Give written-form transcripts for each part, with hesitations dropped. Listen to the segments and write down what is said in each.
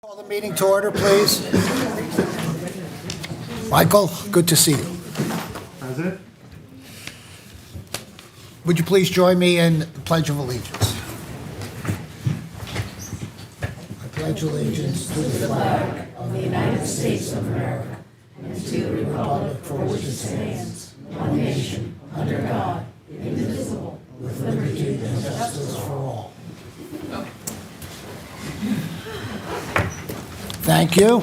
Call the meeting to order, please. Michael, good to see you. President? Would you please join me in the Pledge of Allegiance? I pledge allegiance to the flag of the United States of America and to the republic for which it stands, one nation, under God, indivisible, with liberty and justice for all. Thank you.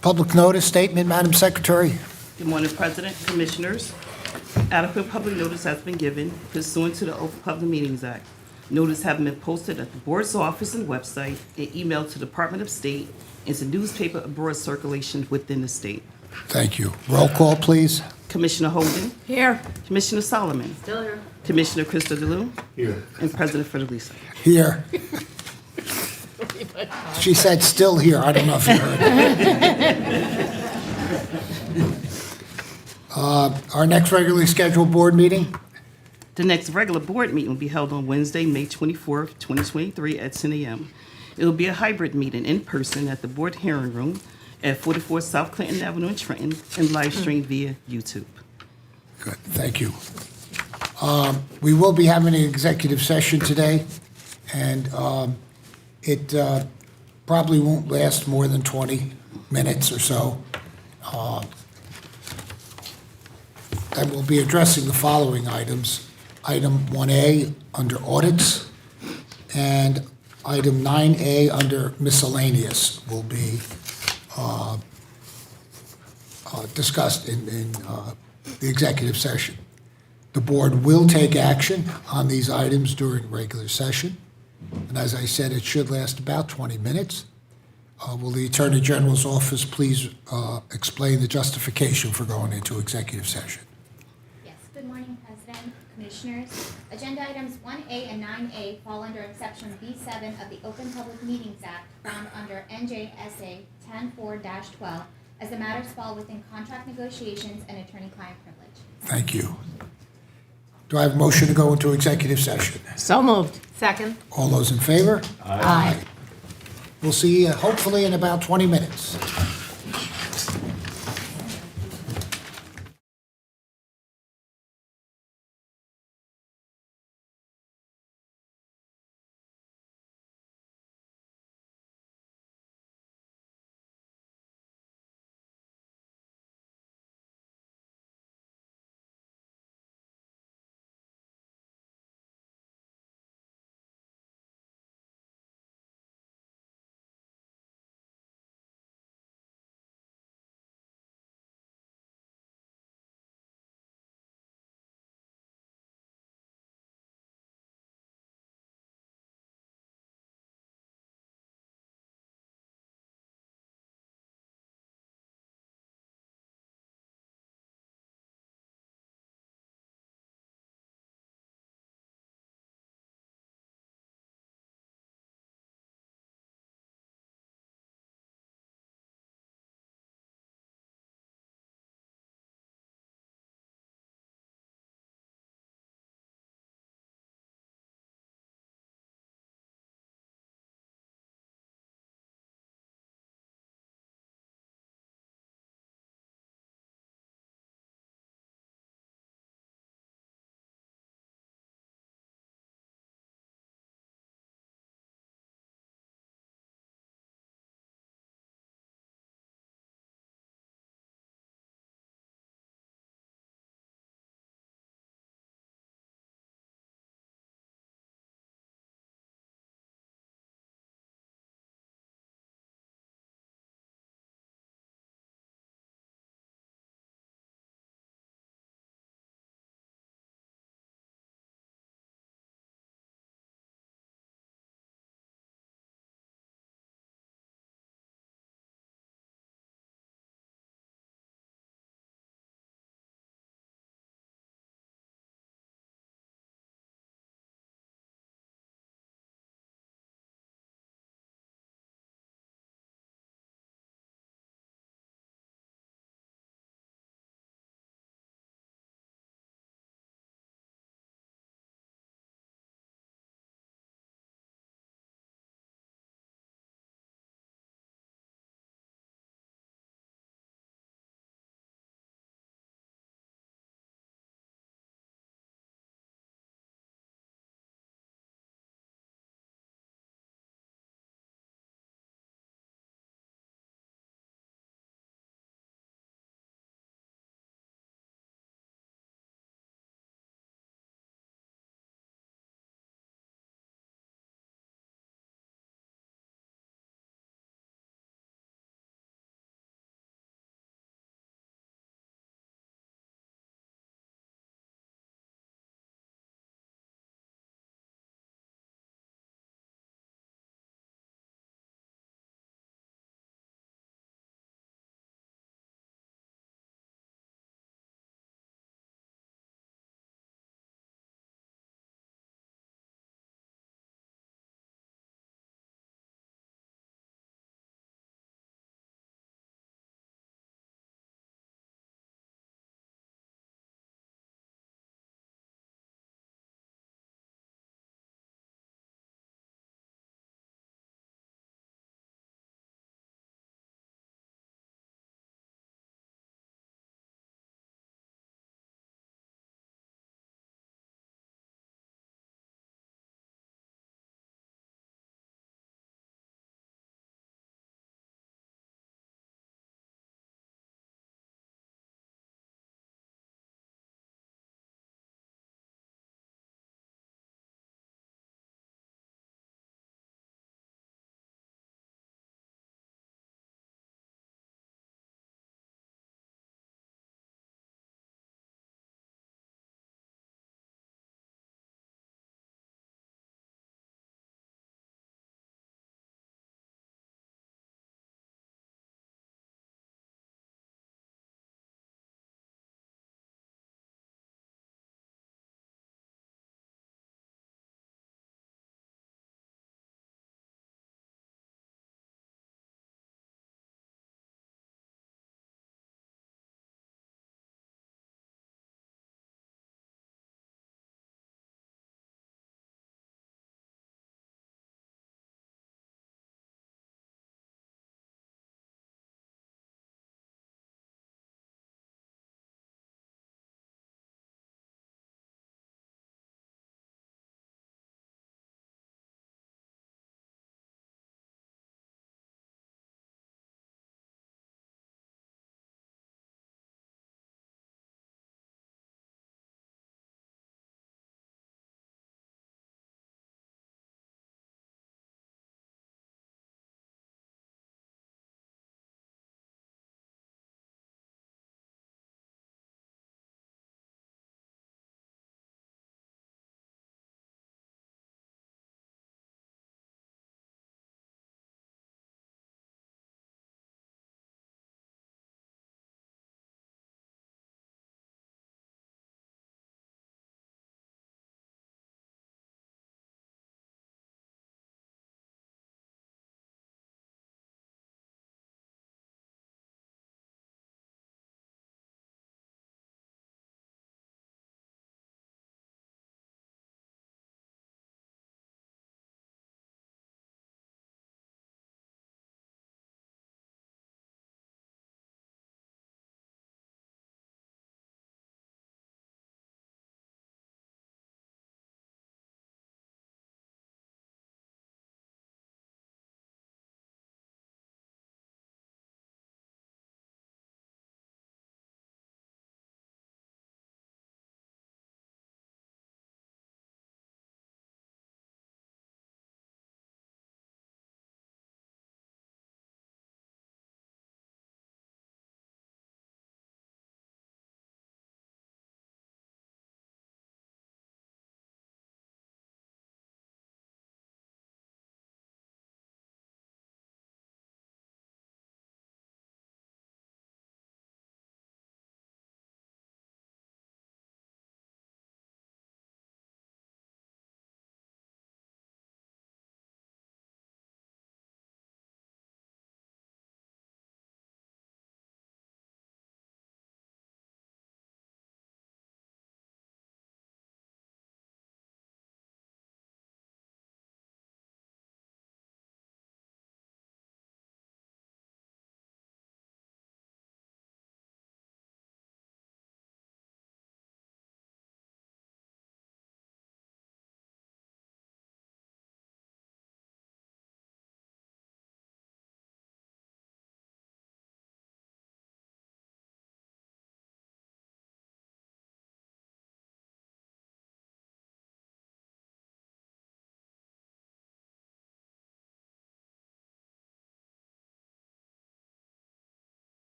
Public notice statement, Madam Secretary. Good morning, President, Commissioners. Adequate public notice has been given pursuant to the Open Public Meetings Act. Notice having been posted at the Board's office and website and emailed to the Department of State and to newspaper abroad circulation within the state. Thank you. Roll call, please. Commissioner Holden, Here. Commissioner Solomon, Still here. Commissioner Krista DeLu, Here. and President Fidelisa. Here. She said still here. I don't know if you heard it. Our next regularly scheduled board meeting, The next regular board meeting will be held on Wednesday, May 24th, 2023 at 10 a.m. It will be a hybrid meeting in person at the board hearing room at 44 South Clinton Avenue in Trenton and live streamed via YouTube. good, thank you. We will be having an executive session today, and it probably won't last more than 20 minutes or so. And we'll be addressing the following items. Item 1A under audits, and item 9A under miscellaneous will be discussed in the executive session. The board will take action on these items during regular session, and as I said, it should last about 20 minutes. Will the Attorney General's office please explain the justification for going into executive session? Yes, good morning, President, Commissioners. Agenda items 1A and 9A fall under exception B7 of the Open Public Meetings Act found under NJSA 10-4-12 as the matters fall within contract negotiations and attorney-client privilege. Thank you. Do I have a motion to go into executive session? So moved. Second. All those in favor? Aye. We'll see you hopefully in about 20 minutes.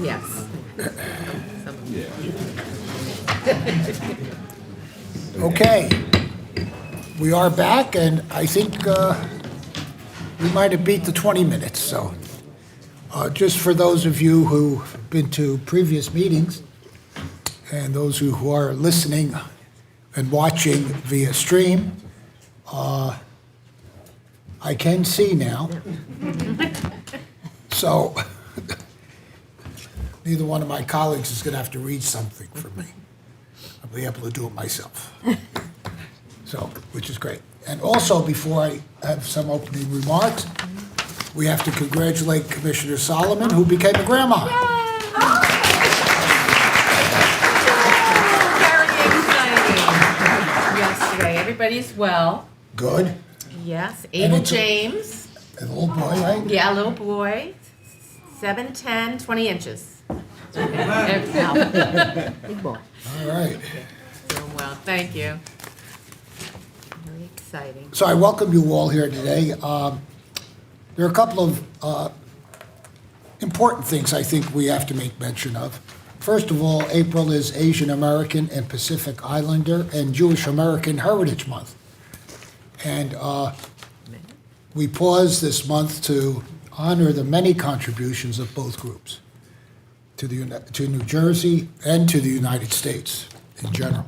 Yes. Okay, we are back, and I think we might have beat the 20 minutes, so just for those of you who've been to previous meetings, and those who are listening and watching via stream, I can see now. So neither one of my colleagues is going to have to read something for me. I'll be able to do it myself. So, which is great. And also, before I have some opening remarks, we have to congratulate Commissioner Solomon, who became a grandma. Very exciting. Yesterday, everybody's well. Good. Yes, And Abel it's a- James. A little boy, right? Yeah, little boy, 7'10", 20 inches. Big boy. All right. Doing well, thank you. Very exciting. So I welcome you all here today. There are a couple of important things I think we have to make mention of. First of all, April is Asian American and Pacific Islander and Jewish American Heritage Month. And we pause this month to honor the many contributions of both groups to New Jersey and to the United States in general,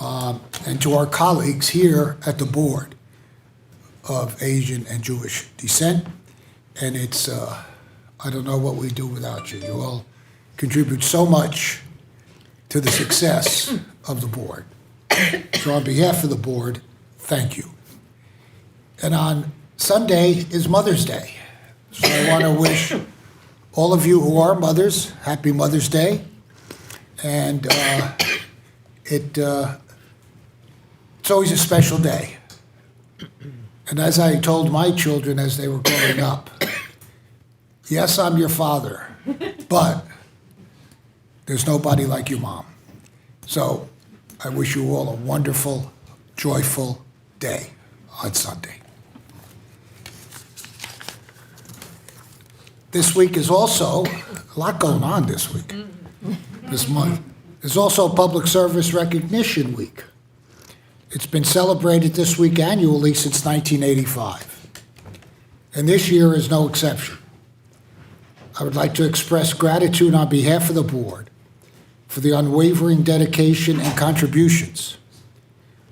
and to our colleagues here at the board of Asian and Jewish descent. And it's, I don't know what we do without you. You all contribute so much to the success of the board. So on behalf of the board, thank you. And on Sunday is Mother's Day. So I want to wish all of you who are mothers, happy Mother's Day. And it's always a special day. And as I told my children as they were growing up, yes, I'm your father, but there's nobody like you, Mom. So I wish you all a wonderful, joyful day on Sunday. This week is also a lot going on this week, this month. There's also Public Service Recognition Week. It's been celebrated this week annually since 1985. And this year is no exception. I would like to express gratitude on behalf of the board for the unwavering dedication and contributions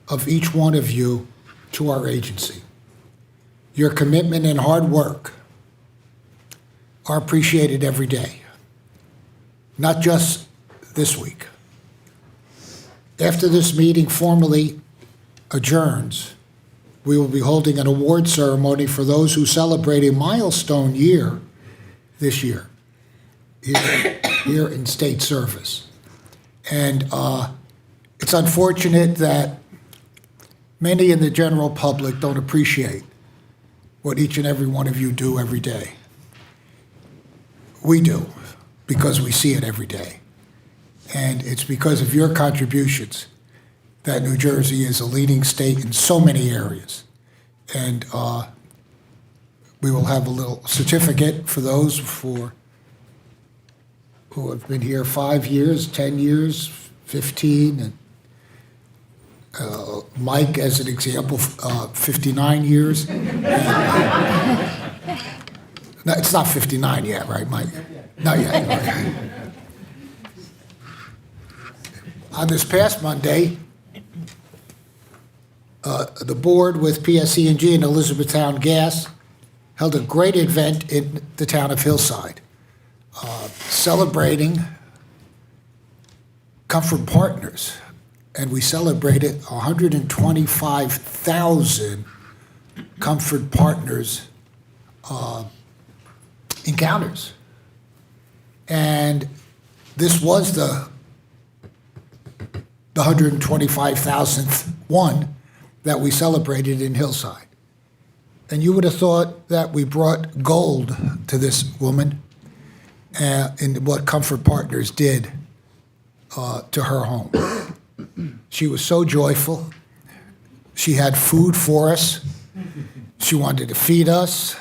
of each one of you to our agency. Your commitment and hard work are appreciated every day, not just this week. After this meeting formally adjourns, we will be holding an award ceremony for those who celebrate a milestone year this year here in state service. And it's unfortunate that many in the general public don't appreciate what each and every one of you do every day. We do, because we see it every day. And it's because of your contributions that New Jersey is a leading state in so many areas. And we will have a little certificate for those who have been here 5 years, 10 years, 15, and Mike, as an example, 59 years. No, it's not 59 yet, right, Mike? Not yet. Right. On this past Monday, the board with PSE&G and Elizabethtown Gas held a great event in the town of Hillside, celebrating Comfort Partners. And we celebrated 125,000 Comfort Partners encounters. And this was the 125,000th one that we celebrated in Hillside. And you would have thought that we brought gold to this woman in what Comfort Partners did to her home. She was so joyful. She had food for us. She wanted to feed us.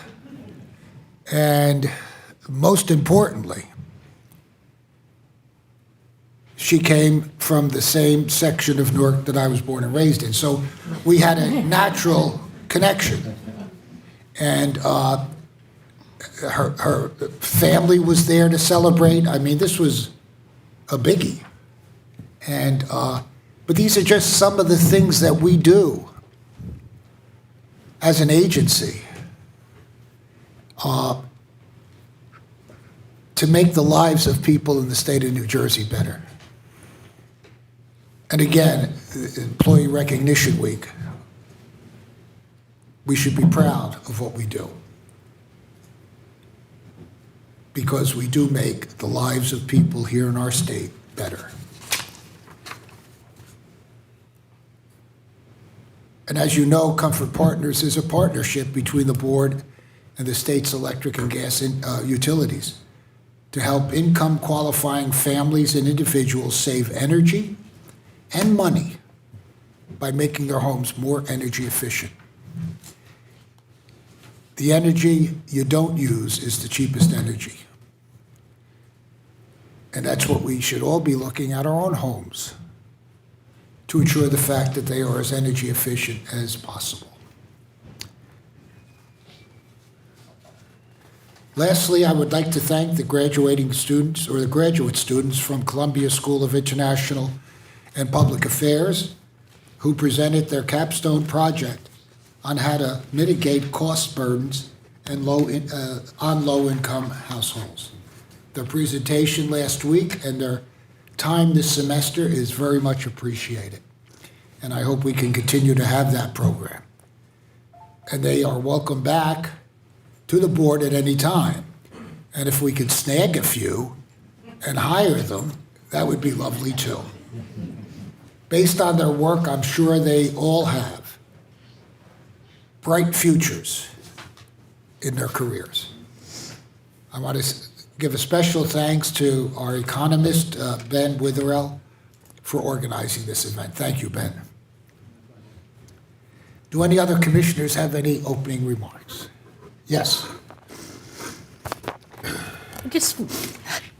And most importantly, she came from the same section of Newark that I was born and raised in. So we had a natural connection. And her family was there to celebrate. I mean, this was a biggie. And but these are just some of the things that we do as an agency to make the lives of people in the state of New Jersey better. And again, Employee Recognition Week, we should be proud of what we do, because we do make the lives of people here in our state better. And as you know, Comfort Partners is a partnership between the board and the state's electric and gas utilities to help income qualifying families and individuals save energy and money by making their homes more energy efficient. The energy you don't use is the cheapest energy. And that's what we should all be looking at our own homes to ensure the fact that they are as energy efficient as possible. Lastly, I would like to thank the graduating students, or the graduate students from Columbia School of International and Public Affairs, who presented their capstone project on how to mitigate cost burdens and on low-income households. Their presentation last week and their time this semester is very much appreciated, and I hope we can continue to have that program. And they are welcome back to the board at any time. And if we could snag a few and hire them, that would be lovely too. Based on their work, I'm sure they all have bright futures in their careers. I want to give a special thanks to our economist, Ben Witherell, for organizing this event. Thank you, Ben. Do any other commissioners have any opening remarks? Yes.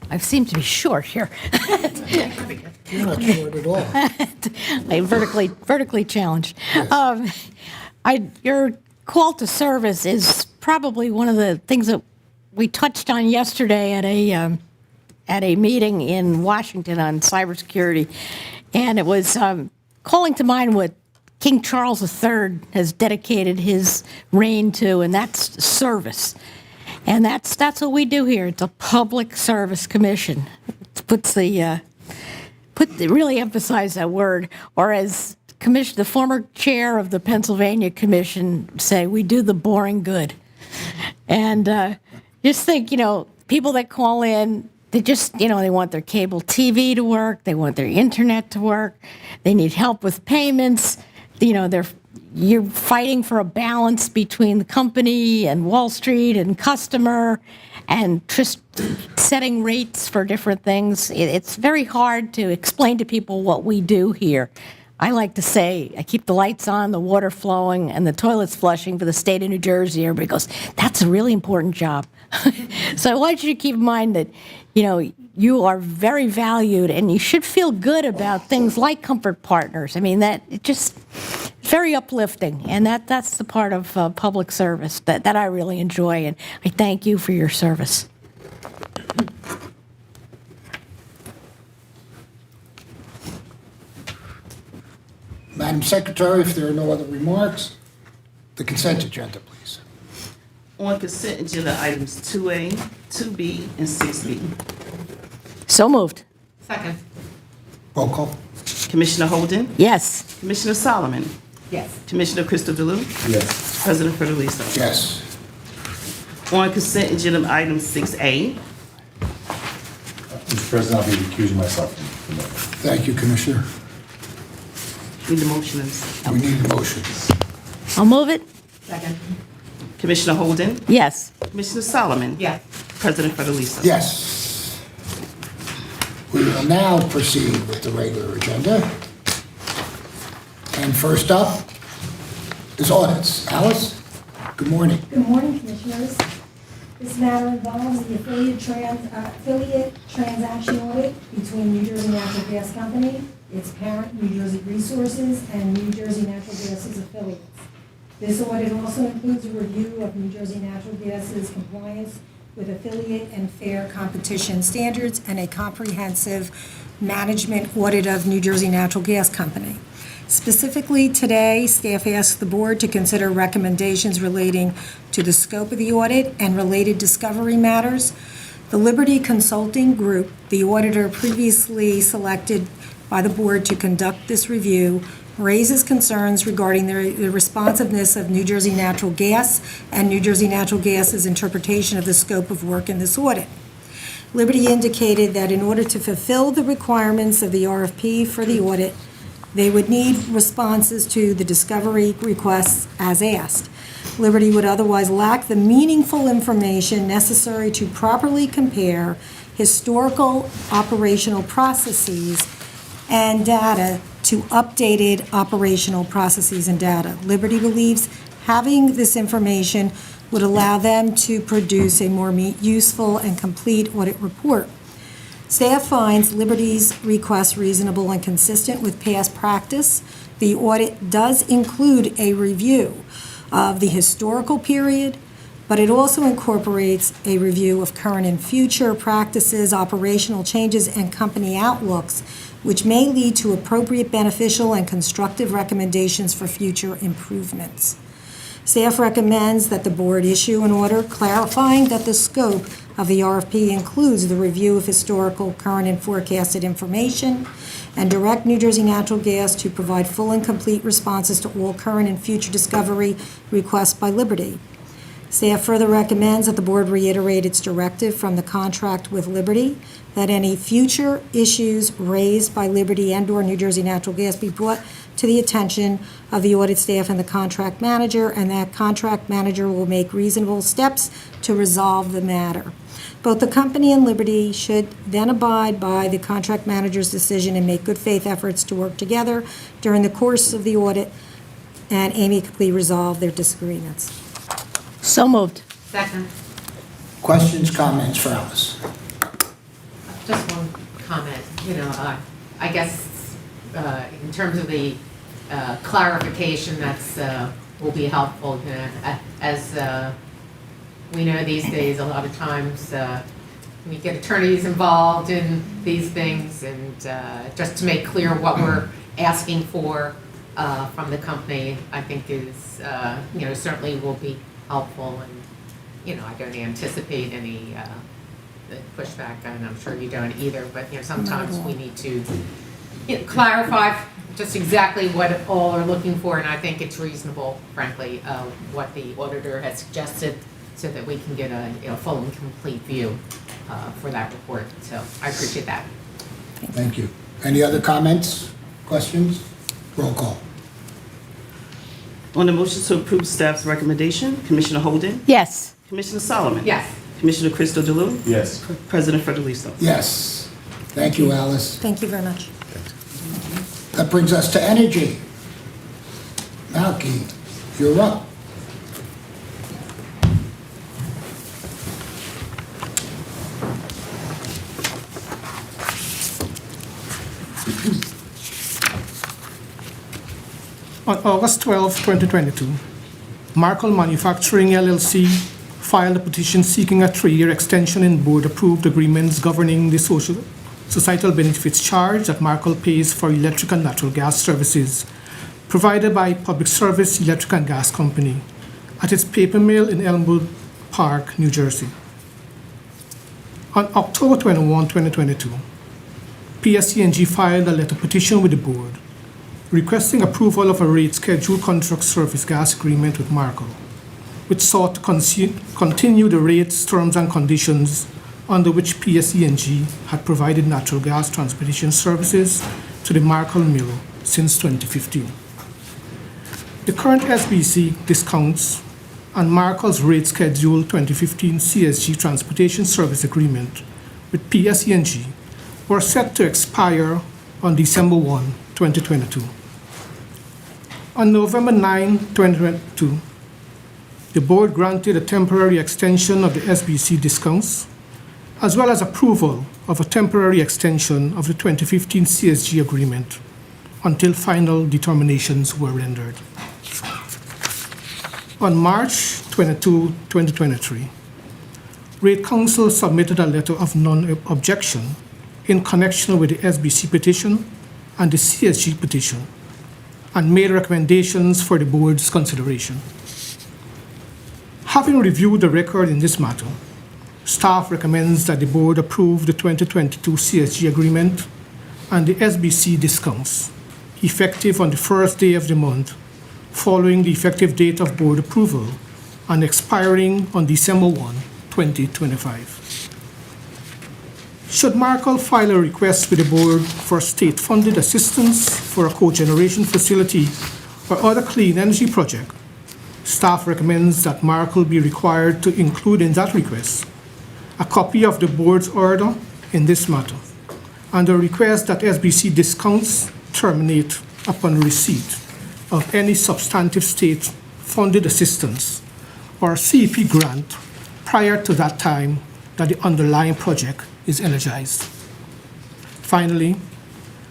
I seem to be short here. You're not short at all. I'm vertically challenged. Yes. Your call to service is probably one of the things that we touched on yesterday at a meeting in Washington on cybersecurity, and it was calling to mind what King Charles III has dedicated his reign to, and that's service. And that's what we do here. It's a public service commission. It really emphasize that word. Or as the former chair of the Pennsylvania Commission say, we do the boring good. And just think, people that call in, they just, they want their cable TV to work, they want their internet to work, they need help with payments. You're fighting for a balance between the company and Wall Street and customer and just setting rates for different things. It's very hard to explain to people what we do here. I like to say I keep the lights on, the water flowing, and the toilets flushing for the state of New Jersey. Everybody goes, that's a really important job. So I want you to keep in mind that, you are very valued, and you should feel good about things like Comfort Partners. I mean, it just very uplifting, and that's the part of public service that I really enjoy, and I thank you for your service. Madam Secretary, if there are no other remarks, the consent agenda, please. On consent agenda items 2A, 2B, and 6B. So moved. Second. Roll call. Commissioner Holden? Yes. Commissioner Solomon? Yes. Commissioner Crystal Delou? Yes. President Federlisa? Yes. On consent agenda item 6A. Mr. President, I'll be recusing myself from that. Thank you, Commissioner. Need the motions. We need a motion. I'll move it. Second. Commissioner Holden? Yes. Commissioner Solomon? Yes. President Federlisa? Yes. We will now proceed with the regular agenda. And first up is audits. Alice, good morning. Good morning, Commissioners. This matter involves the affiliate transaction audit between New Jersey Natural Gas Company, its parent, New Jersey Resources, and New Jersey Natural Gas's affiliates. This audit also includes a review of New Jersey Natural Gas's compliance with affiliate and fair competition standards and a comprehensive management audit of New Jersey Natural Gas Company. Specifically, today, staff asked the board to consider recommendations relating to the scope of the audit and related discovery matters. The Liberty Consulting Group, the auditor previously selected by the board to conduct this review, raises concerns regarding the responsiveness of New Jersey Natural Gas and New Jersey Natural Gas's interpretation of the scope of work in this audit. Liberty indicated that in order to fulfill the requirements of the RFP for the audit, they would need responses to the discovery requests as asked. Liberty would otherwise lack the meaningful information necessary to properly compare historical operational processes and data to updated operational processes and data. Liberty believes having this information would allow them to produce a more useful and complete audit report. Staff finds Liberty's request reasonable and consistent with past practice. The audit does include a review of the historical period, but it also incorporates a review of current and future practices, operational changes, and company outlooks, which may lead to appropriate, beneficial, and constructive recommendations for future improvements. Staff recommends that the board issue an order clarifying that the scope of the RFP includes the review of historical, current, and forecasted information, and direct New Jersey Natural Gas to provide full and complete responses to all current and future discovery requests by Liberty. Staff further recommends that the board reiterate its directive from the contract with Liberty that any future issues raised by Liberty and/or New Jersey Natural Gas be brought to the attention of the audit staff and the contract manager, and that contract manager will make reasonable steps to resolve the matter. Both the company and Liberty should then abide by the contract manager's decision and make good faith efforts to work together during the course of the audit and amicably resolve their disagreements. So moved. Second. Questions, comments for Alice? Just one comment, I guess in terms of the clarification that's will be helpful, as we know these days, a lot of times we get attorneys involved in these things, and just to make clear what we're asking for from the company, I think is, certainly will be helpful, and, I don't anticipate any pushback, and I'm sure you don't either, but, sometimes we need to clarify just exactly what all are looking for, and I think it's reasonable, frankly, what the auditor has suggested, so that we can get a full and complete view for that report. So I appreciate that. Thank you. Any other comments, questions? Roll call. On the motion to approve staff's recommendation, Commissioner Holden, Yes. Commissioner Solomon. Yes. Commissioner Crystal Delou, Yes. President Federlisto. Yes. Thank you, Alice. Thank you very much. That brings us to energy. Malky, you're up. On August 12, 2022, Markel Manufacturing LLC filed a petition seeking a 3-year extension in board-approved agreements governing the societal benefits charge that Markel pays for electric and natural gas services provided by Public Service Electric and Gas Company at its paper mill in Elmwood Park, New Jersey. On October 21, 2022, PSE&G filed a letter petition with the board requesting approval of a rate schedule contract service gas agreement with Markel, which sought to continue the rates, terms, and conditions under which PSE&G had provided natural gas transportation services to the Markel mill since 2015. The current SBC discounts and Markel's rate schedule 2015 CSG transportation service agreement with PSE&G were set to expire on December 1, 2022. On November 9, 2022, the board granted a temporary extension of the SBC discounts, as well as approval of a temporary extension of the 2015 CSG agreement until final determinations were rendered. On March 22, 2023, Rate Council submitted a letter of non-objection in connection with the SBC petition and the CSG petition, and made recommendations for the board's consideration. Having reviewed the record in this matter, staff recommends that the board approve the 2022 CSG agreement and the SBC discounts, effective on the first day of the month following the effective date of board approval and expiring on December 1, 2025. Should Markel file a request with the board for state-funded assistance for a cogeneration facility or other clean energy project, staff recommends that Markel be required to include in that request a copy of the board's order in this matter and a request that SBC discounts terminate upon receipt of any substantive state-funded assistance or CEP grant prior to that time that the underlying project is energized. Finally,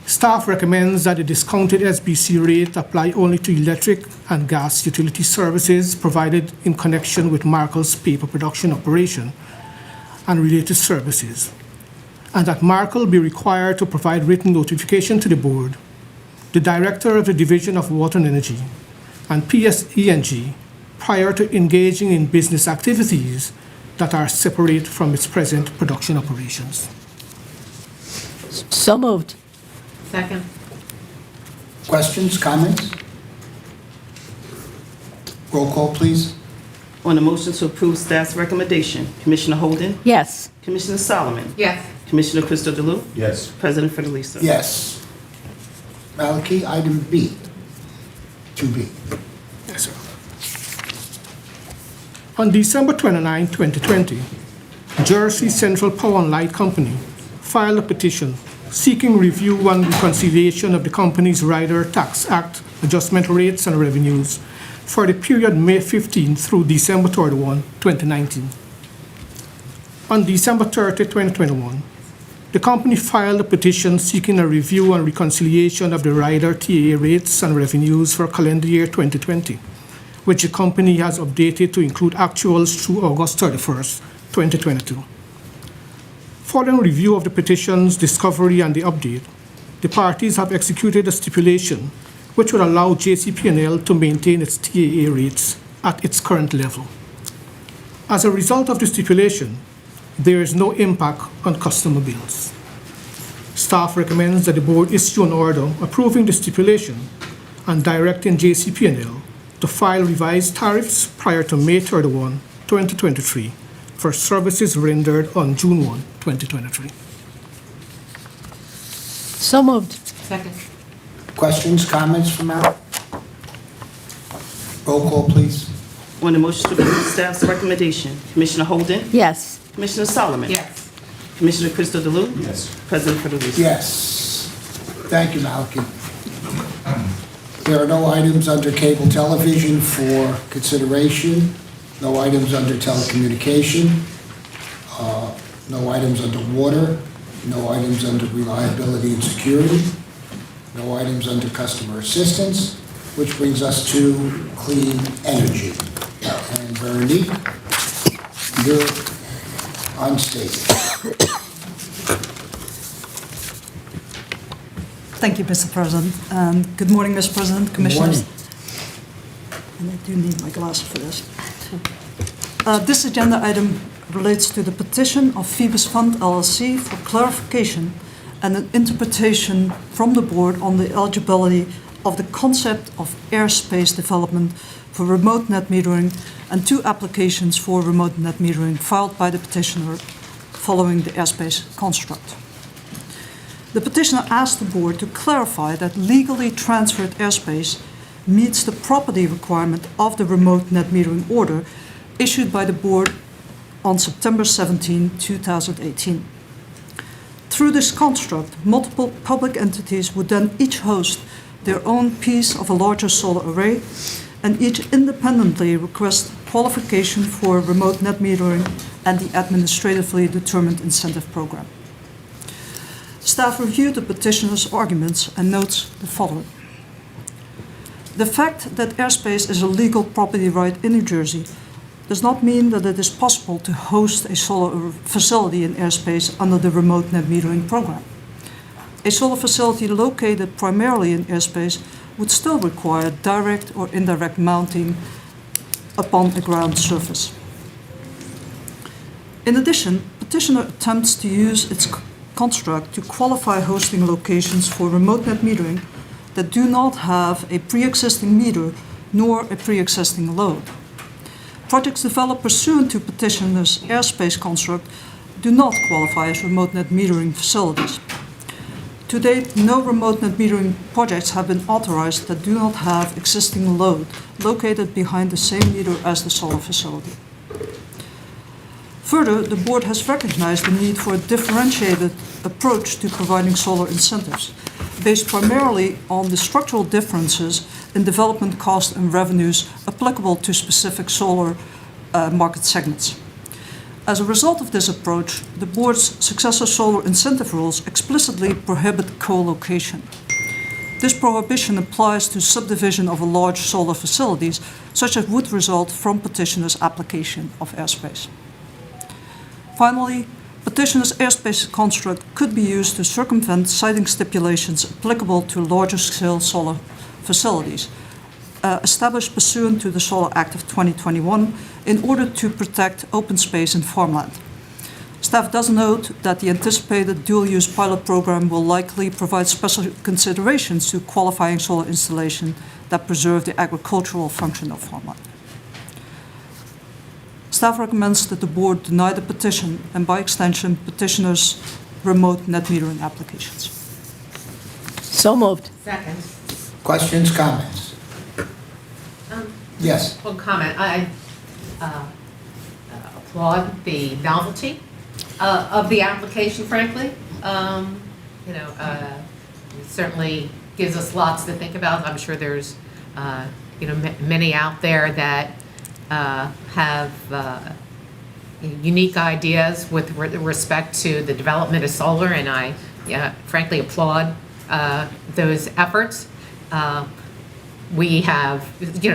staff recommends that the discounted SBC rate apply only to electric and gas utility services provided in connection with Markel's paper production operation and related services, and that Markel be required to provide written notification to the board, the Director of the Division of Water and Energy, and PSE&G prior to engaging in business activities that are separate from its present production operations. So moved. Second. Questions, comments? Roll call, please. On the motion to approve staff's recommendation, Commissioner Holden, Yes. Commissioner Solomon, Yes. Commissioner Crystal DeLue, Yes. President Fidelisa. Yes. Maliki, item B, 2B. Yes, sir. On December 29, 2020, Jersey Central Power and Light Company filed a petition seeking review and reconciliation of the company's Rider Tax Act adjustment rates and revenues for the period May 15 through December 31, 2019. On December 30, 2021, the company filed a petition seeking a review and reconciliation of the Rider TA rates and revenues for calendar year 2020, which the company has updated to include actuals through August 31st, 2022. Following review of the petition's discovery and the update, the parties have executed a stipulation which would allow JCP&L to maintain its TAA rates at its current level. As a result of the stipulation, there is no impact on customer bills. Staff recommends that the board issue an order approving the stipulation and directing JCP&L to file revised tariffs prior to May 31, 2023 for services rendered on June 1, 2023. So moved. Second. Questions, comments from Al? Roll call, please. On the motion to approve staff's recommendation, Commissioner Holden, Yes. Commissioner Solomon, Yes. Commissioner Crystal DeLue, Yes. President Fidelisa. Yes. Thank you, Maliki. There are no items under cable television for consideration, no items under telecommunication, no items under water, no items under reliability and security, no items under customer assistance, which brings us to clean energy. And Veronique, you're on stage. Thank you, Mr. President. Good morning, Mr. President, Commissioners. And I do need my glasses for this. This agenda item relates to the petition of Phoebus Fund LLC for clarification and an interpretation from the board on the eligibility of the concept of airspace development for remote net metering and 2 applications for remote net metering filed by the petitioner following the airspace construct. The petitioner asked the board to clarify that legally transferred airspace meets the property requirement of the remote net metering order issued by the board on September 17, 2018. Through this construct, multiple public entities would then each host their own piece of a larger solar array and each independently request qualification for remote net metering and the administratively determined incentive program. Staff reviewed the petitioner's arguments and notes the following. The fact that airspace is a legal property right in New Jersey does not mean that it is possible to host a solar facility in airspace under the remote net metering program. A solar facility located primarily in airspace would still require direct or indirect mounting upon a ground surface. In addition, petitioner attempts to use its construct to qualify hosting locations for remote net metering that do not have a pre-existing meter nor a pre-existing load. Projects developed pursuant to petitioner's airspace construct do not qualify as remote net metering facilities. To date, no remote net metering projects have been authorized that do not have existing load located behind the same meter as the solar facility. Further, the board has recognized the need for a differentiated approach to providing solar incentives, based primarily on the structural differences in development cost and revenues applicable to specific solar market segments. As a result of this approach, the board's successor solar incentive rules explicitly prohibit co-location. This prohibition applies to subdivision of large solar facilities, such as would result from petitioner's application of airspace. Finally, petitioner's airspace construct could be used to circumvent siting stipulations applicable to larger scale solar facilities, established pursuant to the Solar Act of 2021 in order to protect open space and farmland. Staff does note that the anticipated dual-use pilot program will likely provide special considerations to qualifying solar installation that preserve the agricultural function of farmland. Staff recommends that the board deny the petition and, by extension, petitioner's remote net metering applications. So moved. Second. Questions, comments? Yes. One comment. I applaud the novelty of the application, frankly. It certainly gives us lots to think about. I'm sure there's, many out there that have unique ideas with respect to the development of solar, and I frankly applaud those efforts. We have,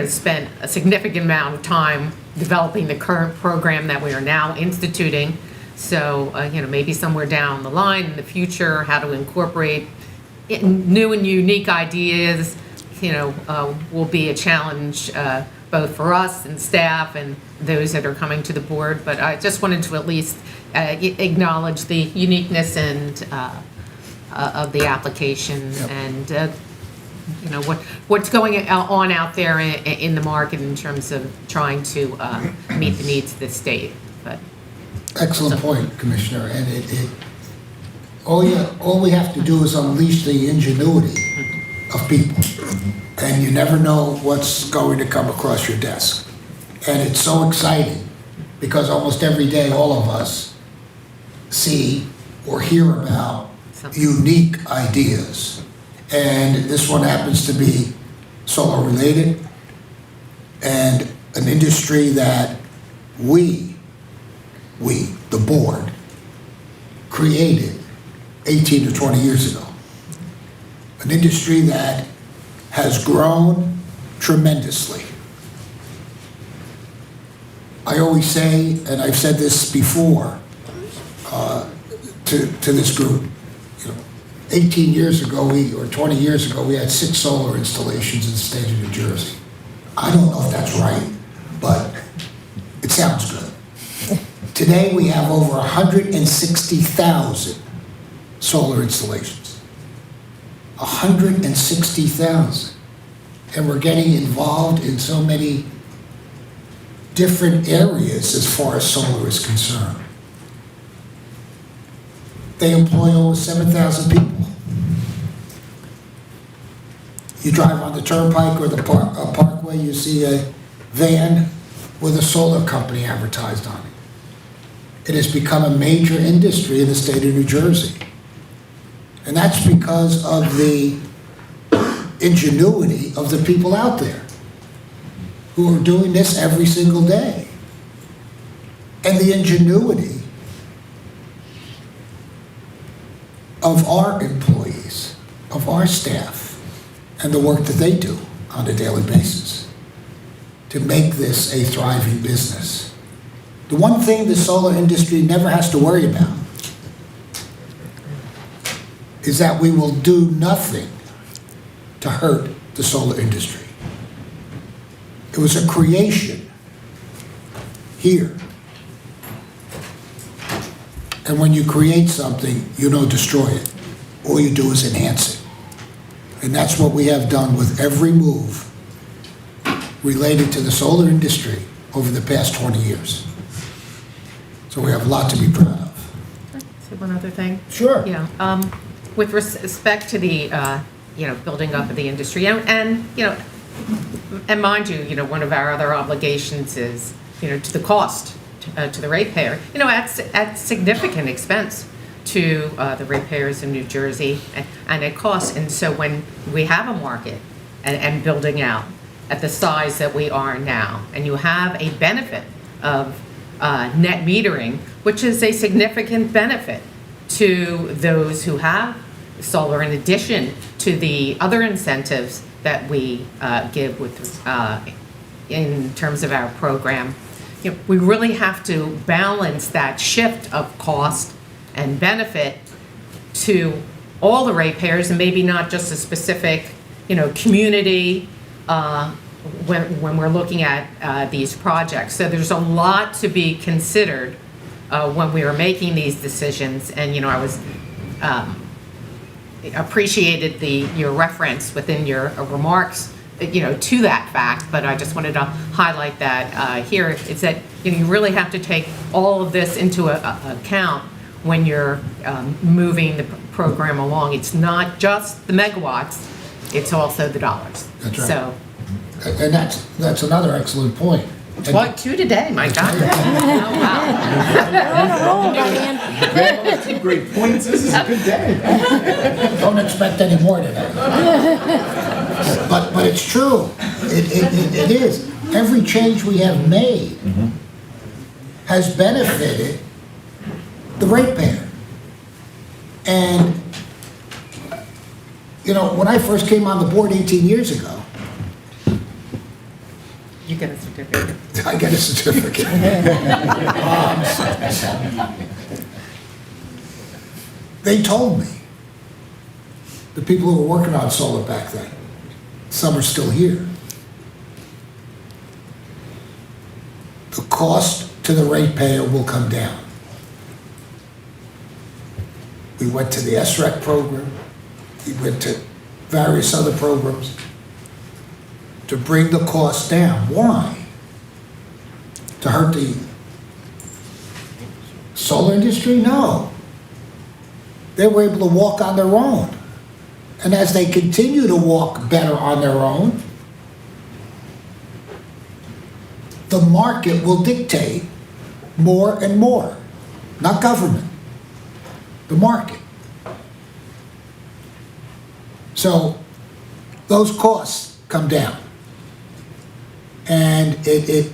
spent a significant amount of time developing the current program that we are now instituting. So, maybe somewhere down the line in the future, how to incorporate new and unique ideas, will be a challenge both for us and staff and those that are coming to the board. But I just wanted to at least acknowledge the uniqueness and of the application. Yep. And what's going on out there in the market in terms of trying to meet the needs of the state. But excellent point, Commissioner. And all we have to do is unleash the ingenuity of people, and you never know what's going to come across your desk. And it's so exciting because almost every day all of us see or hear about unique ideas. And this one happens to be solar related and an industry that we, the board, created 18 to 20 years ago. An industry that has grown tremendously. I always say, and I've said this before to this group, 18 years ago, or 20 years ago, we had 6 solar installations in the state of New Jersey. I don't know if that's right, but it sounds good. Today, we have over 160,000 solar installations. 160,000. And we're getting involved in so many different areas as far as solar is concerned. They employ over 7,000 people. You drive on the turnpike or the parkway, you see a van with a solar company advertised on it. It has become a major industry in the state of New Jersey. And that's because of the ingenuity of the people out there who are doing this every single day. And the ingenuity of our employees, of our staff, and the work that they do on a daily basis to make this a thriving business. The one thing the solar industry never has to worry about is that we will do nothing to hurt the solar industry. It was a creation here. And when you create something, you don't destroy it. All you do is enhance it. And that's what we have done with every move related to the solar industry over the past 20 years. So we have a lot to be proud of. Say one other thing. Sure. Yeah, with respect to the, building up of the industry, and mind you, one of our other obligations is, to the cost, to the ratepayer, at significant expense to the ratepayers in New Jersey, and it costs. And so when we have a market and building out at the size that we are now, and you have a benefit of net metering, which is a significant benefit to those who have solar, in addition to the other incentives that we give with in terms of our program. We really have to balance that shift of cost and benefit to all the ratepayers, and maybe not just a specific, community when we're looking at these projects. So there's a lot to be considered when we are making these decisions. And I was appreciated your reference within your remarks, to that fact. But I just wanted to highlight that here is that you really have to take all of this into account when you're moving the program along. It's not just the megawatts; it's also the dollars. That's right. So. And that's another excellent point. What, 2 today, my God. Oh, wow. Two great points. This is a good day. Don't expect any more today. But it's true. It is. Every change we have made has benefited the ratepayer. And, when I first came on the board 18 years ago, You get a certificate. I get a certificate. They told me, the people who were working on solar back then, some are still here, the cost to the ratepayer will come down. We went to the SREC program, we went to various other programs to bring the cost down. Why? To hurt the solar industry? No. They were able to walk on their own. And as they continue to walk better on their own, the market will dictate more and more. Not government, the market. So those costs come down. And it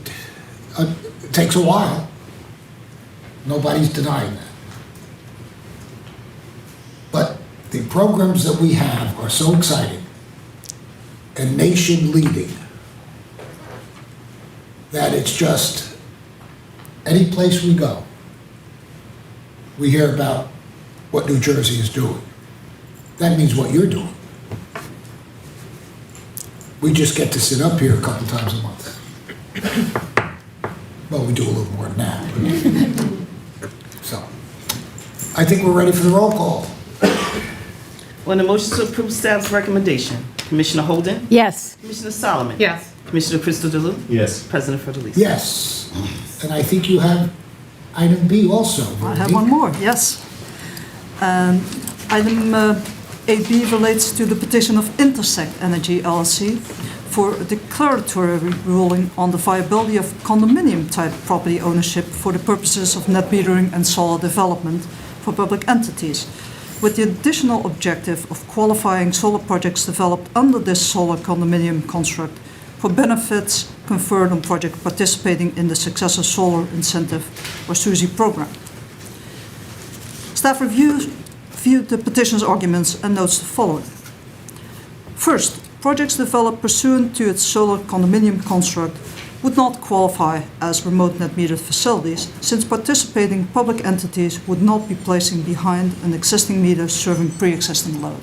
takes a while. Nobody's denying that. But the programs that we have are so exciting and nation leading that it's just, any place we go, we hear about what New Jersey is doing. That means what you're doing. We just get to sit up here a couple times a month. Well, we do a little more than that. So, I think we're ready for the roll call. On the motion to approve staff's recommendation, Commissioner Holden? Yes. Commissioner Solomon? Yes. Commissioner Crystal DeLu? Yes. President Federlisi? Yes. And I think you have item B also. I have one more, yes. Item 8B relates to the petition of Intersect Energy LLC for a declaratory ruling on the viability of condominium-type property ownership for the purposes of net metering and solar development for public entities, with the additional objective of qualifying solar projects developed under this solar condominium construct for benefits conferred on projects participating in the Successor Solar Incentive, or SUSI program. Staff reviewed the petition's arguments and notes the following. First, projects developed pursuant to its solar condominium construct would not qualify as remote net metered facilities, since participating public entities would not be placing behind an existing meter serving pre-existing load.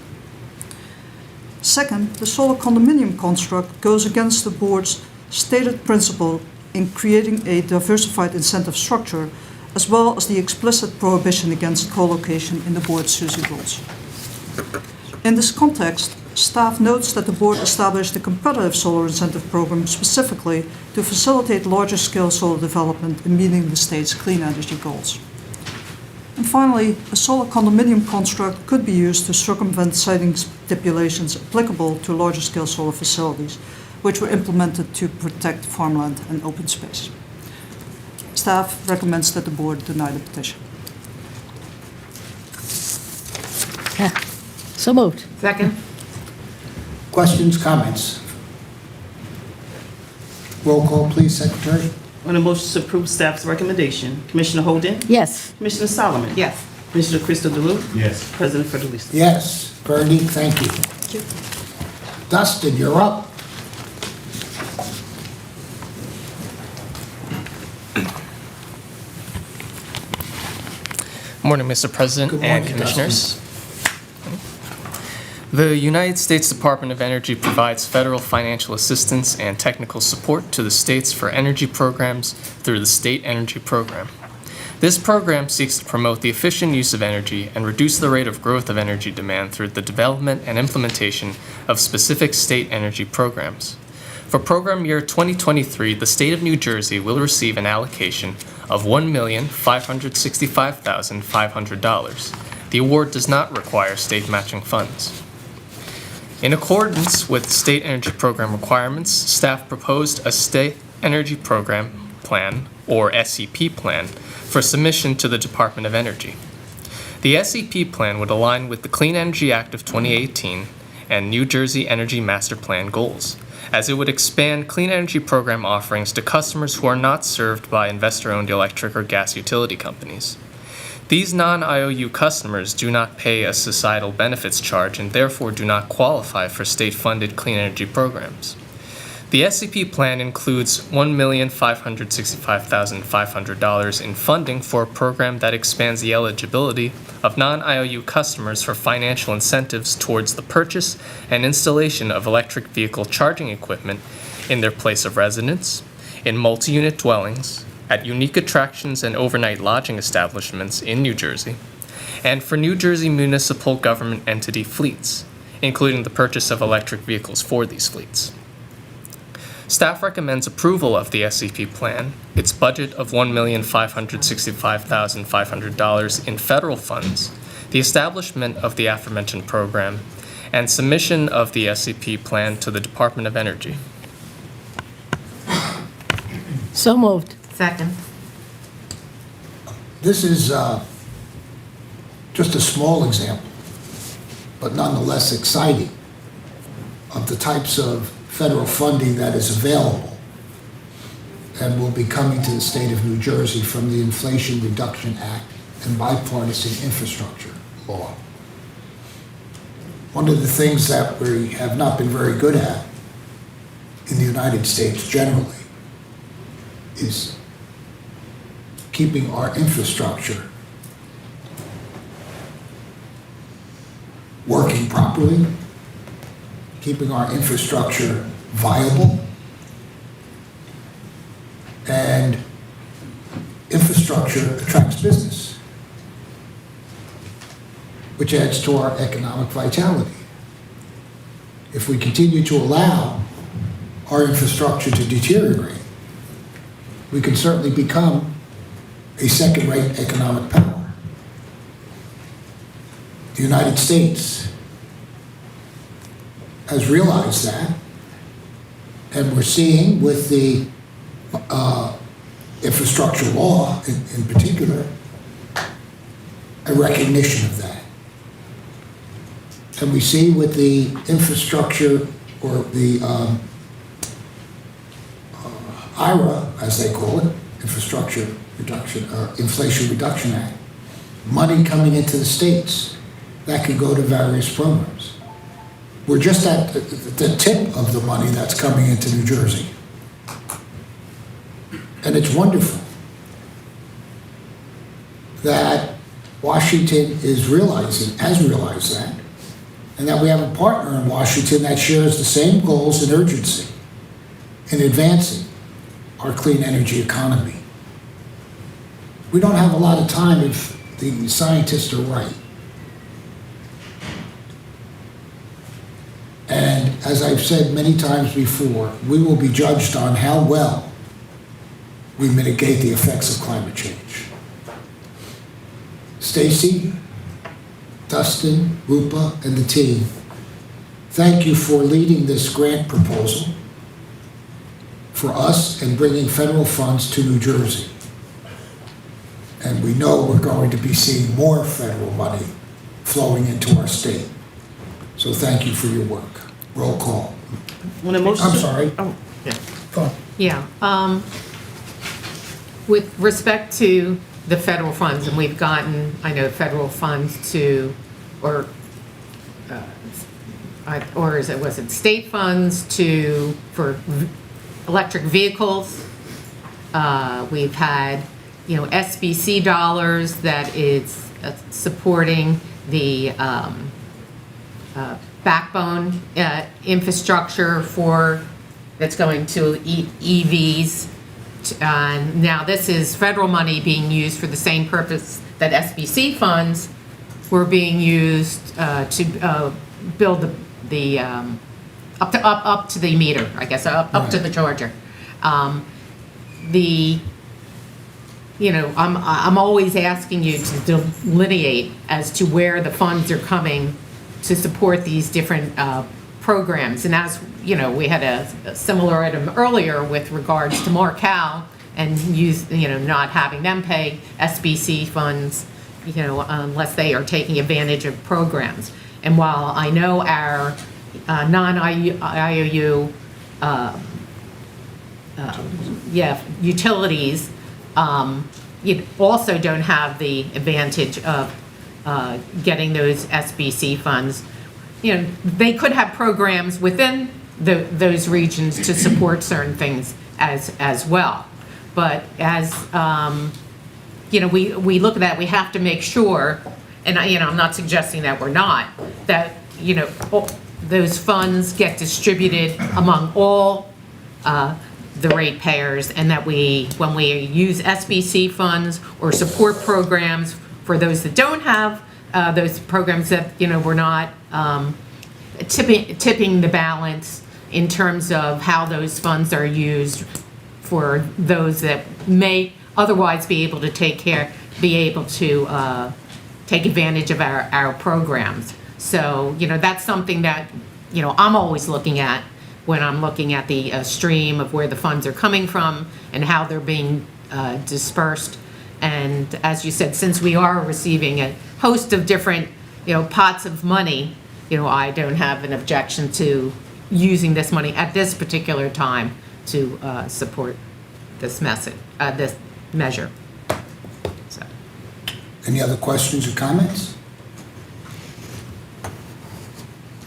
Second, the solar condominium construct goes against the board's stated principle in creating a diversified incentive structure, as well as the explicit prohibition against co-location in the board's SUSI rules. In this context, staff notes that the board established a competitive solar incentive program specifically to facilitate larger-scale solar development in meeting the state's clean energy goals. And finally, a solar condominium construct could be used to circumvent siting stipulations applicable to larger-scale solar facilities, which were implemented to protect farmland and open space. Staff recommends that the board deny the petition. So moved. Second? Questions, comments? Roll call, please, Secretary. On the motion to approve staff's recommendation, Commissioner Holden? Yes. Commissioner Solomon? Yes. Commissioner Crystal Delue? Yes. President Federlisi? Yes, Bernie, thank you. Dustin, you're up. Morning, Mr. President Good and morning, Commissioners. The United States Department of Energy provides federal financial assistance and technical support to the states for energy programs through the State Energy Program. This program seeks to promote the efficient use of energy and reduce the rate of growth of energy demand through the development and implementation of specific state energy programs. For program year 2023, the state of New Jersey will receive an allocation of $1,565,500. The award does not require state matching funds. In accordance with state energy program requirements, staff proposed a state energy program plan, or SEP plan, for submission to the Department of Energy. The SEP plan would align with the Clean Energy Act of 2018 and New Jersey Energy Master Plan goals, as it would expand clean energy program offerings to customers who are not served by investor-owned electric or gas utility companies. These non-IOU customers do not pay a societal benefits charge and therefore do not qualify for state-funded clean energy programs. The SEP plan includes $1,565,500 in funding for a program that expands the eligibility of non-IOU customers for financial incentives towards the purchase and installation of electric vehicle charging equipment in their place of residence, in multi-unit dwellings, at unique attractions and overnight lodging establishments in New Jersey, and for New Jersey municipal government entity fleets, including the purchase of electric vehicles for these fleets. Staff recommends approval of the SEP plan, its budget of $1,565,500 in federal funds, the establishment of the aforementioned program, and submission of the SEP plan to the Department of Energy. So moved. Second? This is just a small example, but nonetheless exciting, of the types of federal funding that is available and will be coming to the state of New Jersey from the Inflation Reduction Act and bipartisan infrastructure law. One of the things that we have not been very good at in the United States generally is keeping our infrastructure working properly, keeping our infrastructure viable, and infrastructure attracts business, which adds to our economic vitality. If we continue to allow our infrastructure to deteriorate, we can certainly become a second-rate economic power. The United States has realized that, and we're seeing with the infrastructure law in particular, a recognition of that. And we see with the infrastructure or the IRA, as they call it, Inflation Reduction Act, money coming into the states that could go to various programs. We're just at the tip of the money that's coming into New Jersey. And it's wonderful that Washington has realized that, and that we have a partner in Washington that shares the same goals and urgency in advancing our clean energy economy. We don't have a lot of time if the scientists are right. And as I've said many times before, we will be judged on how well we mitigate the effects of climate change. Stacy, Dustin, Rupa, and the team, thank you for leading this grant proposal for us and bringing federal funds to New Jersey. And we know we're going to be seeing more federal money flowing into our state. So thank you for your work. Roll call. On a motion I'm to- sorry. Oh, yeah. Go on. Yeah, with respect to the federal funds, and we've gotten, I know, federal funds to, or was it state funds for electric vehicles? We've had, SBC dollars that is supporting the backbone infrastructure that's going to EVs. Now, this is federal money being used for the same purpose that SBC funds were being used to build the up to the meter, I guess, up to the charger. I'm always asking you to delineate as to where the funds are coming to support these different programs. And as we had a similar item earlier with regards to Marcal and not having them pay SBC funds, unless they are taking advantage of programs. And while I know our non-IOU utilities also don't have the advantage of getting those SBC funds. They could have programs within those regions to support certain things as well. But as we look at that, we have to make sure, and I'm not suggesting that we're not, that those funds get distributed among all the ratepayers, and that when we use SBC funds or support programs for those that don't have those programs, that we're not tipping the balance in terms of how those funds are used for those that may otherwise be able to take advantage of our programs. So that's something that I'm always looking at when I'm looking at the stream of where the funds are coming from and how they're being dispersed. And as you said, since we are receiving a host of different, pots of money, I don't have an objection to using this money at this particular time to support this measure. So. Any other questions or comments?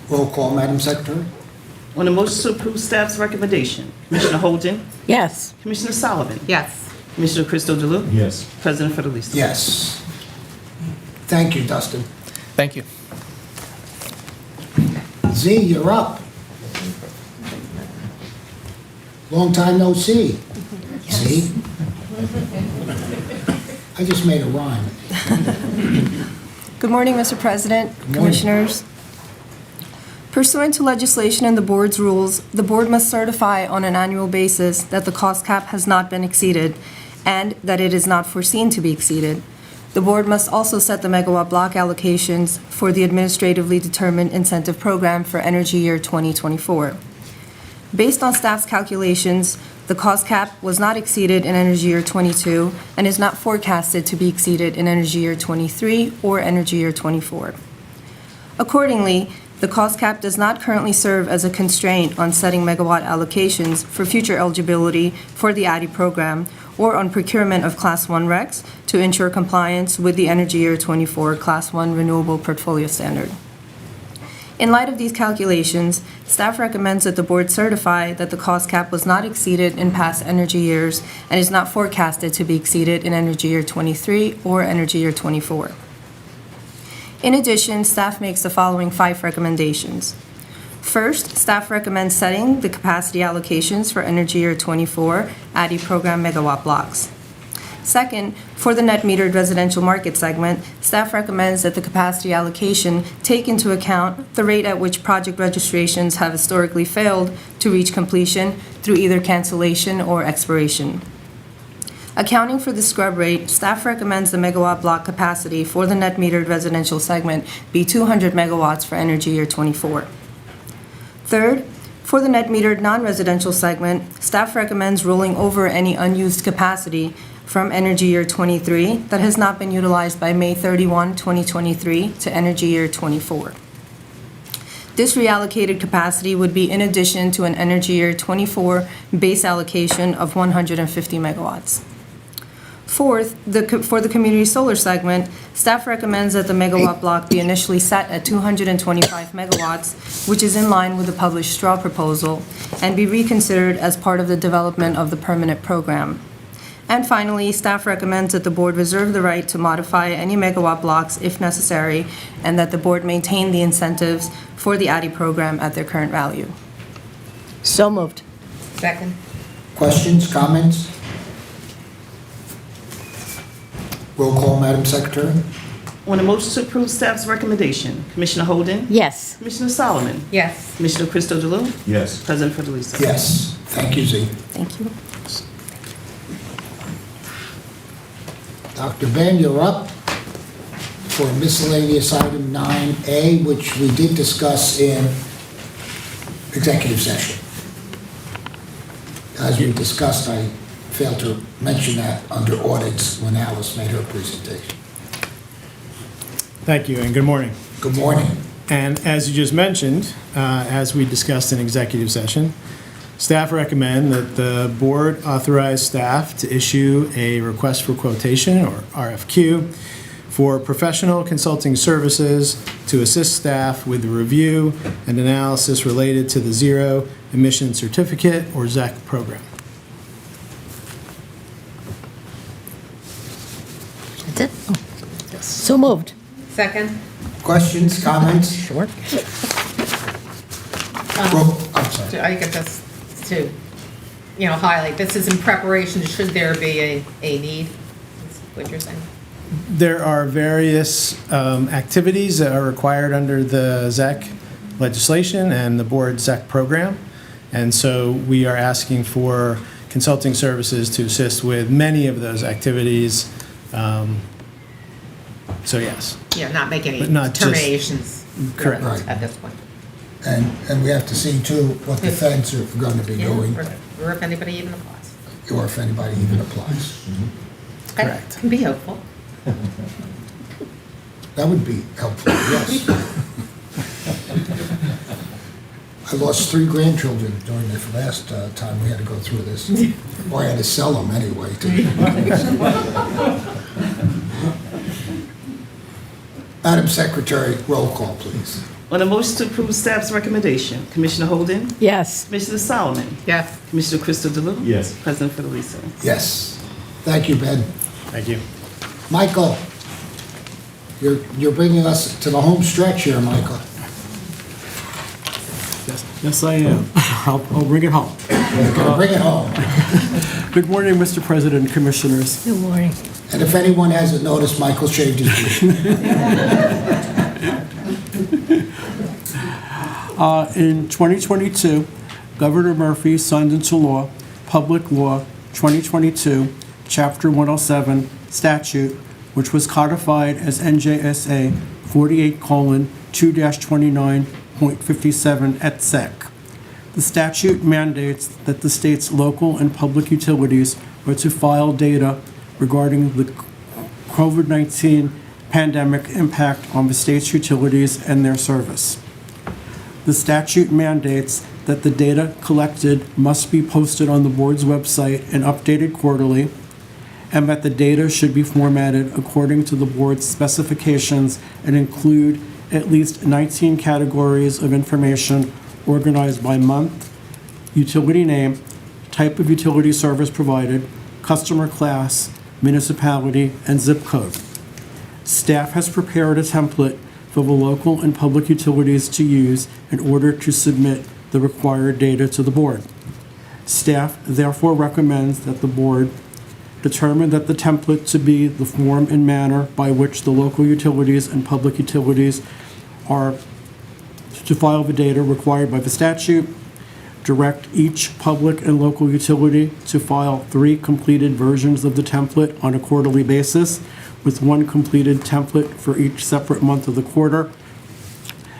Roll call, Madam Secretary. On a motion to approve staff's recommendation, Commissioner Holden, Yes. Commissioner Sullivan, Yes. Commissioner Cristo DeLu, Yes. President Federlisi. Yes. Thank you, Dustin. Thank you. Z, you're up. Long time no see. Z? I just made a rhyme. Good morning, Mr. President, morning. Commissioners. Pursuant to legislation and the board's rules, the board must certify on an annual basis that the cost cap has not been exceeded and that it is not foreseen to be exceeded. The board must also set the megawatt block allocations for the administratively determined incentive program for energy year 2024. Based on staff's calculations, the cost cap was not exceeded in energy year 22 and is not forecasted to be exceeded in energy year 23 or energy year 24. Accordingly, The cost cap does not currently serve as a constraint on setting megawatt allocations for future eligibility for the ADDI program or on procurement of Class 1 RECs to ensure compliance with the Energy Year 24 Class 1 Renewable Portfolio Standard. In light of these calculations, staff recommends that the board certify that the cost cap was not exceeded in past energy years and is not forecasted to be exceeded in Energy Year 23 or Energy Year 24. In addition, staff makes the following 5 recommendations. First, staff recommends setting the capacity allocations for Energy Year 24 ADDI program megawatt blocks. Second, for the net metered residential market segment, staff recommends that the capacity allocation take into account the rate at which project registrations have historically failed to reach completion through either cancellation or expiration. Accounting for the scrub rate, staff recommends the megawatt block capacity for the net metered residential segment be 200 megawatts for Energy Year 24. Third, for the net metered non-residential segment, staff recommends rolling over any unused capacity from Energy Year 23 that has not been utilized by May 31, 2023 to Energy Year 24. This reallocated capacity would be in addition to an Energy Year 24 base allocation of 150 megawatts. Fourth, for the community solar segment, staff recommends that the megawatt block be initially set at 225 megawatts, which is in line with the published straw proposal, and be reconsidered as part of the development of the permanent program. And finally, staff recommends that the board reserve the right to modify any megawatt blocks if necessary, and that the board maintain the incentives for the ADDI program at their current value. So moved. Second. Questions, comments? Roll call, Madam Secretary. On the motion to approve staff's recommendation, Commissioner Holden? Yes. Commissioner Solomon? Yes. Commissioner Christo DeLue? Yes. President Fidelisa? Yes. Thank you, Z. Thank you. Dr. Ben, you're up for miscellaneous item 9A, which we did discuss in executive session. As we discussed, I failed to mention that under audits when Alice made her presentation. Thank you, and good morning. Good morning. And as you just mentioned, as we discussed in executive session, staff recommend that the board authorize staff to issue a request for quotation, or RFQ, for professional consulting services to assist staff with the review and analysis related to the Zero Emission Certificate, or ZEC program. That's it? Oh. So moved. Second. Questions, comments? Sure. I'm sorry. I get this to, highlight, this is in preparation, should there be a need, is what you're saying? There are various activities that are required under the ZEC legislation and the board ZEC program. And so we are asking for consulting services to assist with many of those activities. So yes. Yeah, not make any But not just- determinations. Correct. Right. At this point. And we have to see too what the feds are going to be Yeah, doing, or if anybody even applies. or if anybody even applies. Correct. That can be helpful. That would be helpful, yes. I lost 3 grandchildren during the last time we had to go through this. Or I had to sell them anyway. Madam Secretary, roll call, please. On the motion to approve staff's recommendation, Commissioner Holden? Yes. Commissioner Solomon? Yes. Commissioner Christo DeLue? Yes. President Fidelisa? Yes. Thank you, Ben. Thank you. Michael, you're bringing us to the home stretch here, Michael. Yes, I am. I'll bring it home. Bring it home. Good morning, Mr. President and Commissioners. Good morning. And if anyone hasn't noticed, Michael shaved his beard. In 2022, Governor Murphy signed into law Public Law 2022, Chapter 107 statute, which was codified as NJSA 48:2-29.57 et sec. The statute mandates that the state's local and public utilities are to file data regarding the COVID-19 pandemic impact on the state's utilities and their service. The statute mandates that the data collected must be posted on the board's website and updated quarterly, and that the data should be formatted according to the board's specifications and include at least 19 categories of information organized by month, utility name, type of utility service provided, customer class, municipality, and zip code. Staff has prepared a template for the local and public utilities to use in order to submit the required data to the board. Staff therefore recommends that the board determine that the template to be the form and manner by which the local utilities and public utilities are to file the data required by the statute, direct each public and local utility to file 3 completed versions of the template on a quarterly basis, with 1 completed template for each separate month of the quarter,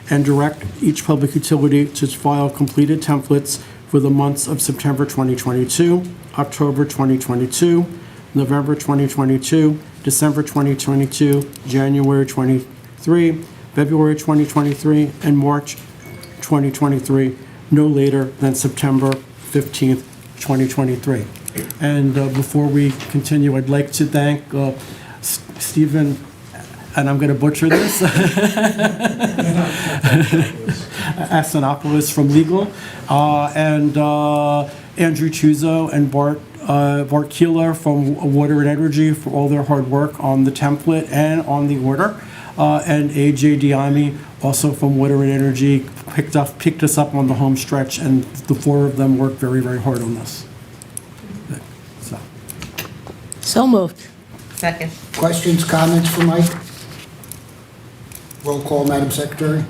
and direct each public utility to file completed templates for the months of September 2022, October 2022, November 2022, December 2022, January 23, February 2023, and March 2023, no later than September 15th, 2023. And before we continue, I'd like to thank Stephen, and I'm going to butcher this, Asanopoulos from Legal, and Andrew Chuzo and Bart Keeler from Water and Energy for all their hard work on the template and on the order. And AJ Diami, also from Water and Energy, picked us up on the home stretch, and the 4 of them worked very, very hard on this. So moved. Second. Questions, comments for Mike? Roll call, Madam Secretary.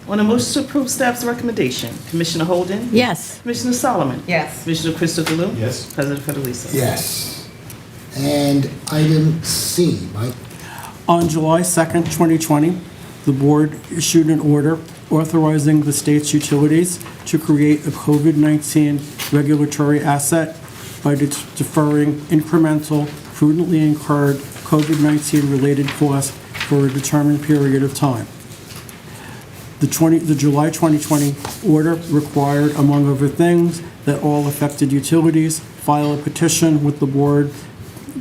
On a motion to approve staff's recommendation, Commissioner Holden? Yes. Commissioner Solomon? Yes. Commissioner Crystal Delue? Yes. President Federlisa? Yes. And item C, Mike. On July 2nd, 2020, the board issued an order authorizing the state's utilities to create a COVID-19 regulatory asset by deferring incremental, prudently incurred COVID-19 related costs for a determined period of time. The July 2020 order required, among other things, that all affected utilities file a petition with the board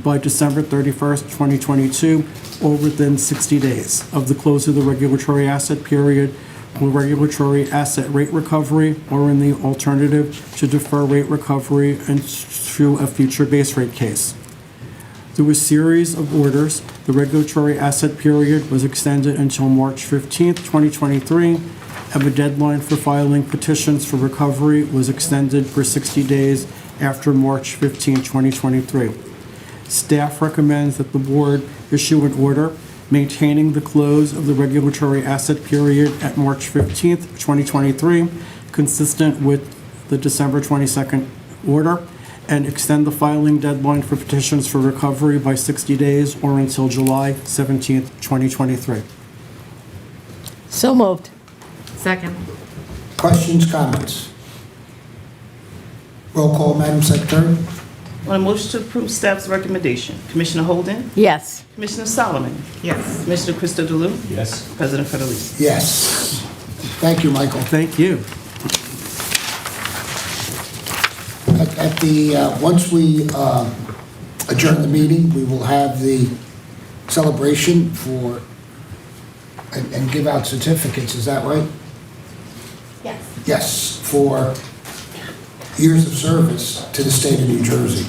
by December 31st, 2022, or within 60 days of the close of the regulatory asset period, or regulatory asset rate recovery, or in the alternative, to defer rate recovery and through a future base rate case. Through a series of orders, the regulatory asset period was extended until March 15th, 2023, and the deadline for filing petitions for recovery was extended for 60 days after March 15th, 2023. Staff recommends that the board issue an order maintaining the close of the regulatory asset period at March 15th, 2023, consistent with the December 22nd order, and extend the filing deadline for petitions for recovery by 60 days or until July 17th, 2023. So moved. Second. Questions, comments? Roll call, Madam Secretary. On a motion to approve staff's recommendation, Commissioner Holden? Yes. Commissioner Solomon? Yes. Commissioner Crystal Delue? Yes. President Federlisa? Yes. Thank you, Michael. Thank you. At the, once we adjourn the meeting, we will have the celebration for, and give out certificates, is that right? Yes. Yes, for years of service to the state of New Jersey.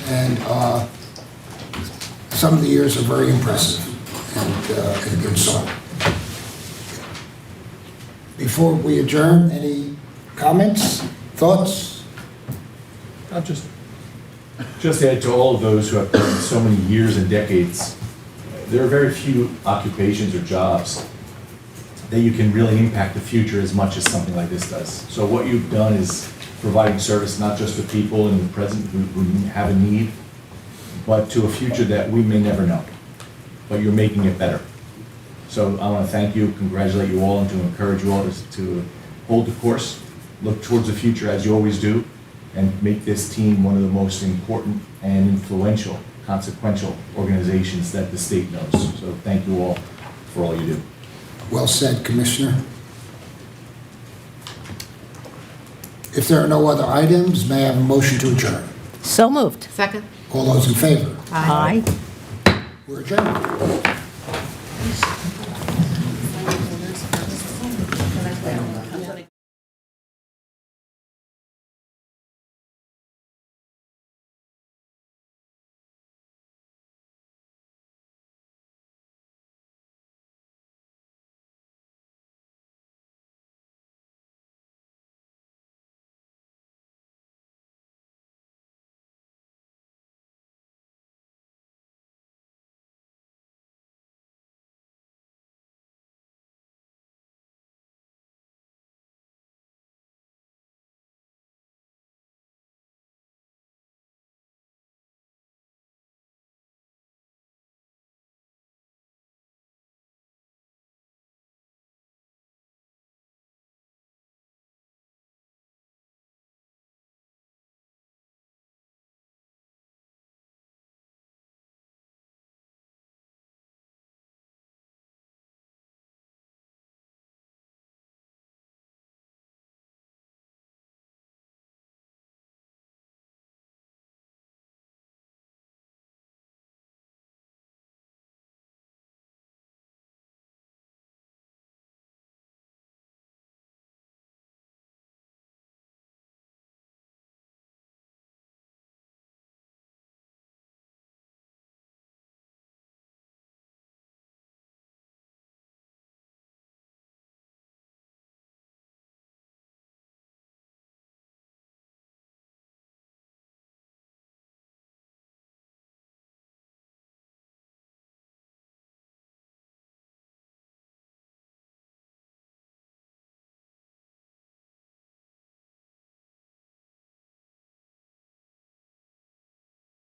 And some of the years are very impressive and good song. Before we adjourn, any comments, thoughts? I'll just add to all of those who have put in so many years and decades, there are very few occupations or jobs that you can really impact the future as much as something like this does. So what you've done is providing service not just to people in the present who have a need, but to a future that we may never know. But you're making it better. So I want to thank you, congratulate you all, and to encourage you all to hold the course, look towards the future as you always do, and make this team one of the most important and influential, consequential organizations that the state knows. So thank you all for all you do. Well said, Commissioner. If there are no other items, may I have a motion to adjourn? So moved. Second? All those in favor? Aye. We're adjourned.